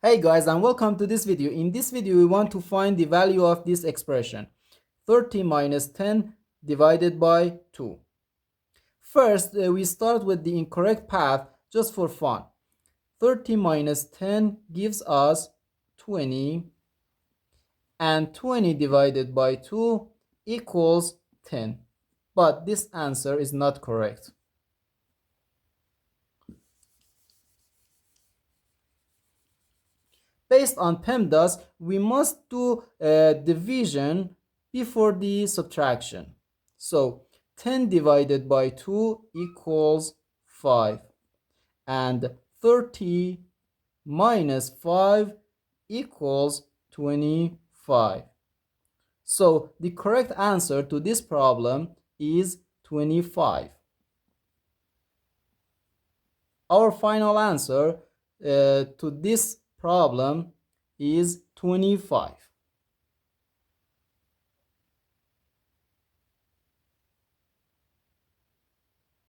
Hey guys, and welcome to this video. In this video we want to find the value of this expression 30 minus 10 divided by 2. First we start with the incorrect path just for fun. 30 minus 10 gives us 20, and 20 divided by 2 equals 10, but this answer is not correct. Based on PEMDAS, we must do division before the subtraction. So 10 divided by 2 equals 5, and 30 minus 5 equals 25. So the correct answer to this problem is 25. Our final answer to this problem is 25.